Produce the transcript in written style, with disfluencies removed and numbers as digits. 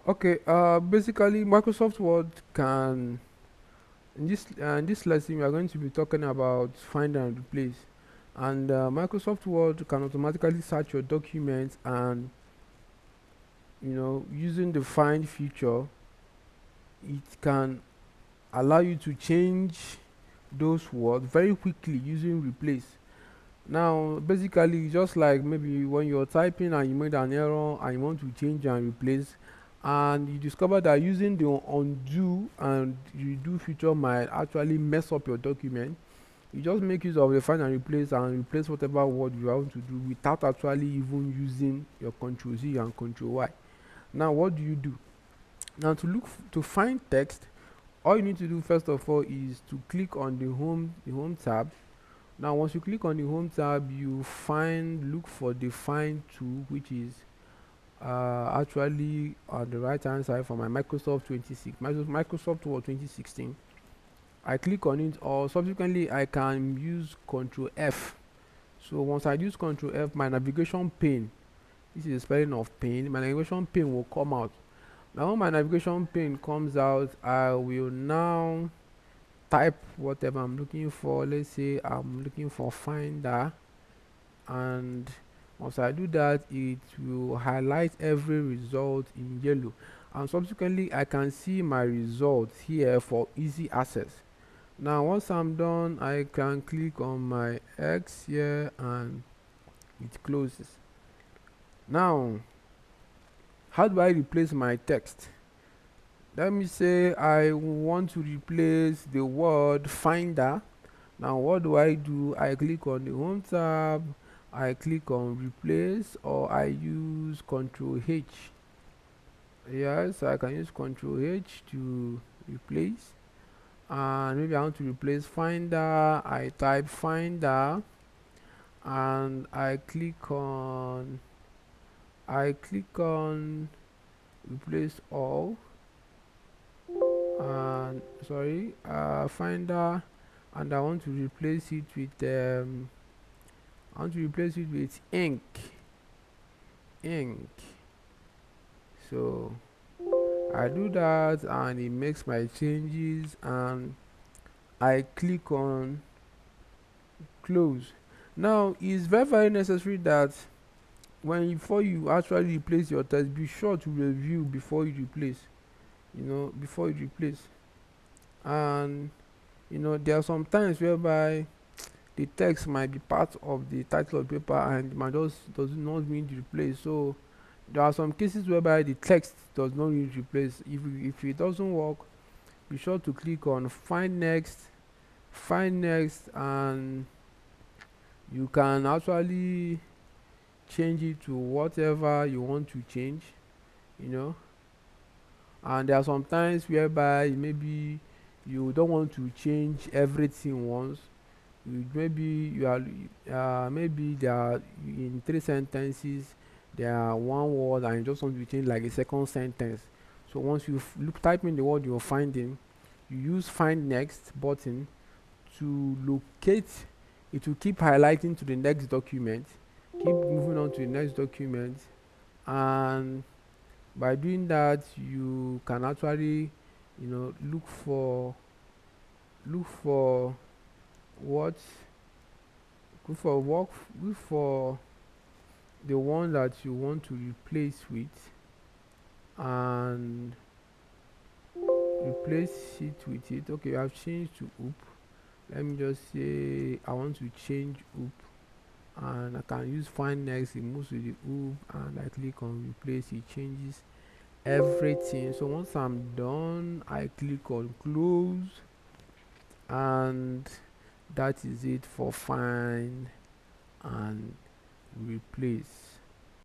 Okay, basically Microsoft Word can in this lesson we are going to be talking about find and replace. And Microsoft Word can automatically search your documents and using the find feature, it can allow you to change those words very quickly using replace. Now, basically, just like maybe when you're typing and you made an error and you want to change and replace, and you discover that using the undo and redo feature might actually mess up your document, you just make use of the find and replace whatever word you want to do without actually even using your Control Z and Control Y. Now, what do you do? Now, to find text, all you need to do first of all is to click on the home tab. Now once you click on the home tab, you look for the find tool, which is actually on the right hand side for my Microsoft Word 2016. I click on it, or subsequently I can use Control F. So once I use Control F, my navigation pane, this is the spelling of pane, my navigation pane will come out. Now when my navigation pane comes out, I will now type whatever I'm looking for. Let's say I'm looking for finder, and once I do that, it will highlight every result in yellow, and subsequently I can see my results here for easy access. Now once I'm done, I can click on my X here and it closes. Now, how do I replace my text? Let me say I want to replace the word finder. Now what do? I click on the home tab, I click on replace, or I use Control H. Yes, I can use Control H to replace. And maybe I want to replace finder, I type finder and I click on replace all, and sorry, finder, and I want to replace it with ink. So I do that and it makes my changes, and I click on close. Now it's very necessary that before you actually replace your text, be sure to review before you replace. Before you replace. And there are some times whereby the text might be part of the title of the paper and might just does not need replace. So there are some cases whereby the text does not need replace. If it doesn't work, be sure to click on find next, and you can actually change it to whatever you want to change. you know and there are some times whereby maybe you don't want to change everything once. Maybe there are in three sentences, there are one word and you just want to change like a second sentence. So once you type in the word you're finding, you use find next button to locate. It will keep highlighting to the next document, keep moving on to the next document, and by doing that you can actually look for what look for work look for the one that you want to replace with, and replace it with it. Okay, I've changed to oop. Let me just say I want to change oop, and I can use find next. It moves to the oop and I click on replace. It changes everything. So once I'm done, I click on close, and that is it for find and replace.